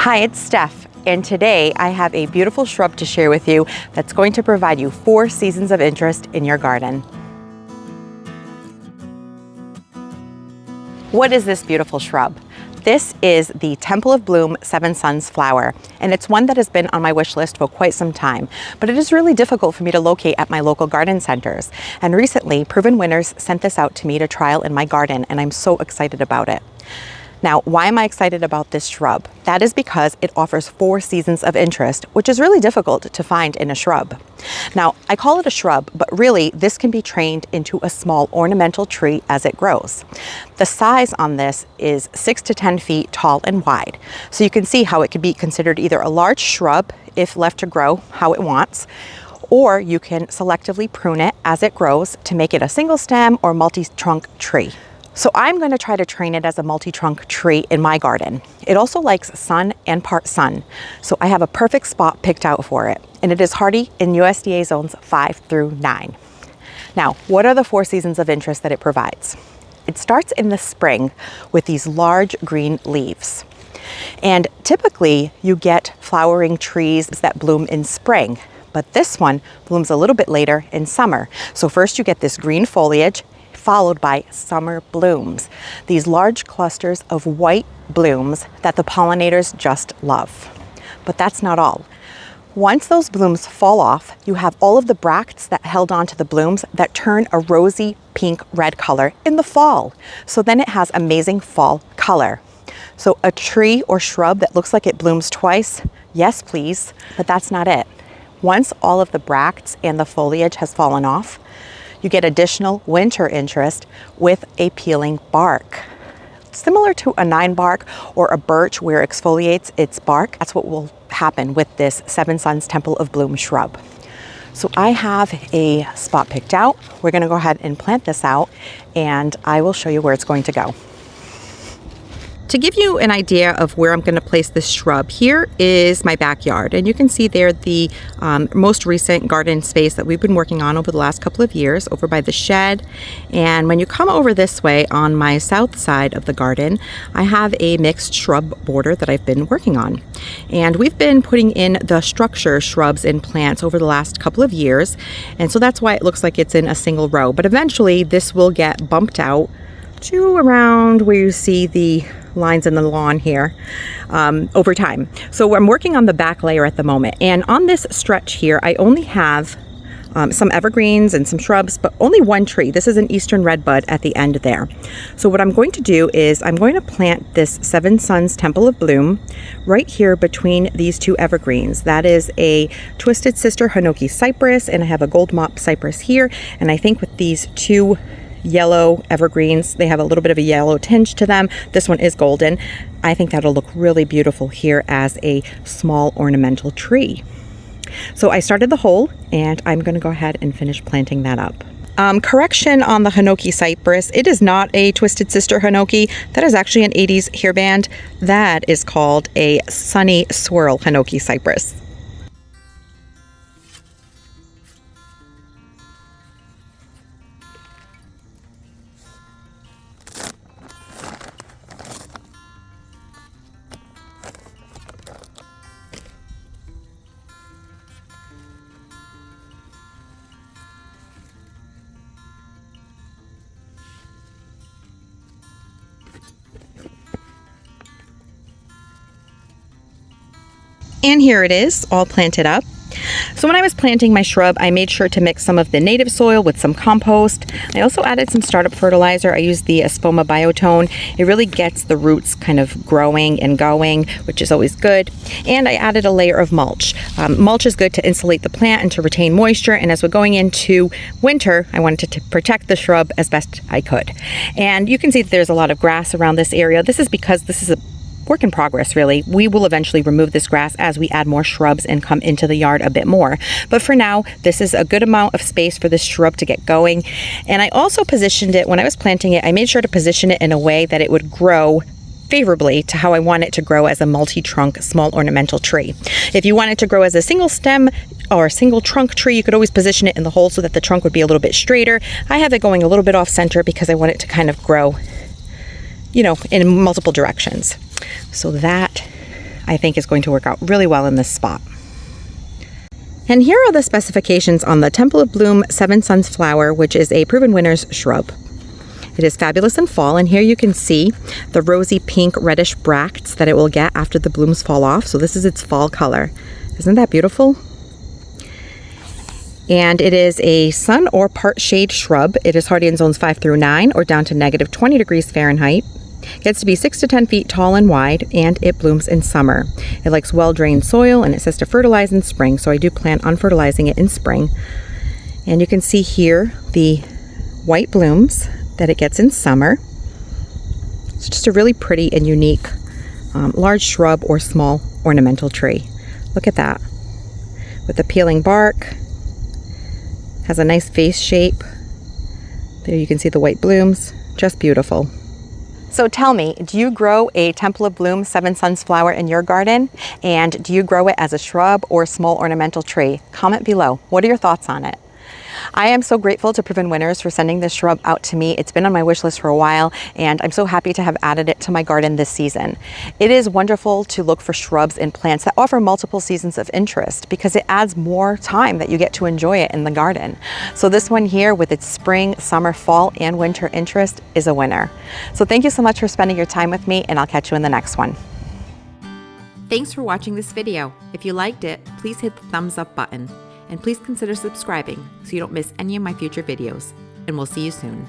Hi, it's Steph, and today I have a beautiful shrub to share with you that's going to provide you 4 seasons of interest in your garden. What is this beautiful shrub? This is the Temple of Bloom Seven Suns flower, and it's one that has been on my wish list for quite some time, but it is really difficult for me to locate at my local garden centers. And recently, Proven Winners sent this out to me to trial in my garden, and I'm so excited about it. Now, why am I excited about this shrub? That is because it offers 4 seasons of interest, which is really difficult to find in a shrub. Now, I call it a shrub, but really this can be trained into a small ornamental tree as it grows. The size on this is 6 to 10 feet tall and wide. So you can see how it could be considered either a large shrub if left to grow how it wants, or you can selectively prune it as it grows to make it a single stem or multi-trunk tree. So I'm going to try to train it as a multi-trunk tree in my garden. It also likes sun and part sun, so I have a perfect spot picked out for it, and it is hardy in USDA zones 5 through 9. Now, what are the 4 seasons of interest that it provides? It starts in the spring with these large green leaves. And typically you get flowering trees that bloom in spring, but this one blooms a little bit later in summer. So first you get this green foliage, followed by summer blooms, these large clusters of white blooms that the pollinators just love. But that's not all. Once those blooms fall off, you have all of the bracts that held onto the blooms that turn a rosy pink red color in the fall. So then it has amazing fall color. So a tree or shrub that looks like it blooms twice, yes please, but that's not it. Once all of the bracts and the foliage has fallen off, you get additional winter interest with a peeling bark. Similar to a 9 bark or a birch where it exfoliates its bark, that's what will happen with this Seven Suns Temple of Bloom shrub. So I have a spot picked out. We're gonna go ahead and plant this out, and I will show you where it's going to go. To give you an idea of where I'm going to place this shrub, here is my backyard, and you can see there the most recent garden space that we've been working on over the last couple of years over by the shed. And when you come over this way on my south side of the garden, I have a mixed shrub border that I've been working on. And we've been putting in the structure shrubs and plants over the last couple of years, and so that's why it looks like it's in a single row. But eventually this will get bumped out to around where you see the lines in the lawn here over time. So I'm working on the back layer at the moment, and on this stretch here I only have some evergreens and some shrubs, but only one tree. This is an eastern redbud at the end there. So what I'm going to do is I'm going to plant this Seven Suns Temple of Bloom right here between these 2 evergreens. That is a Twisted Sister Hinoki cypress, and I have a gold mop cypress here, and I think with these 2 yellow evergreens, they have a little bit of a yellow tinge to them. This one is golden. I think that'll look really beautiful here as a small ornamental tree. So I started the hole, and I'm going to go ahead and finish planting that up. Correction on the Hinoki cypress, it is not a Twisted Sister Hinoki. That is actually an 80s hairband. That is called a Sunny Swirl Hinoki cypress. And here it is, all planted up. So when I was planting my shrub, I made sure to mix some of the native soil with some compost. I also added some startup fertilizer. I used the Espoma Biotone. It really gets the roots kind of growing and going, which is always good. And I added a layer of mulch. Mulch is good to insulate the plant and to retain moisture. And as we're going into winter, I wanted to protect the shrub as best I could. And you can see that there's a lot of grass around this area. This is because this is a work in progress, really. We will eventually remove this grass as we add more shrubs and come into the yard a bit more. But for now, this is a good amount of space for this shrub to get going. And I also positioned it, when I was planting it, I made sure to position it in a way that it would grow favorably to how I want it to grow as a multi-trunk small ornamental tree. If you want it to grow as a single stem or a single trunk tree, you could always position it in the hole so that the trunk would be a little bit straighter. I have it going a little bit off center because I want it to kind of grow, you know, in multiple directions. So that I think is going to work out really well in this spot. And here are the specifications on the Temple of Bloom Seven Suns flower, which is a Proven Winners shrub. It is fabulous in fall, and here you can see the rosy pink reddish bracts that it will get after the blooms fall off. So this is its fall color. Isn't that beautiful? And it is a sun or part shade shrub. It is hardy in zones 5 through 9 or down to negative 20 degrees Fahrenheit. Gets to be 6 to 10 feet tall and wide, and it blooms in summer. It likes well-drained soil, and it says to fertilize in spring, so I do plan on fertilizing it in spring. And you can see here the white blooms that it gets in summer. It's just a really pretty and unique large shrub or small ornamental tree. Look at that. With the peeling bark, has a nice face shape. There you can see the white blooms, just beautiful. So tell me, do you grow a Temple of Bloom Seven Suns flower in your garden? And do you grow it as a shrub or small ornamental tree? Comment below. What are your thoughts on it? I am so grateful to Proven Winners for sending this shrub out to me. It's been on my wish list for a while, and I'm so happy to have added it to my garden this season. It is wonderful to look for shrubs and plants that offer multiple seasons of interest because it adds more time that you get to enjoy it in the garden. So this one here with its spring, summer, fall, and winter interest is a winner. So thank you so much for spending your time with me, and I'll catch you in the next one. Thanks for watching this video. If you liked it, please hit the thumbs up button. And please consider subscribing so you don't miss any of my future videos. And we'll see you soon.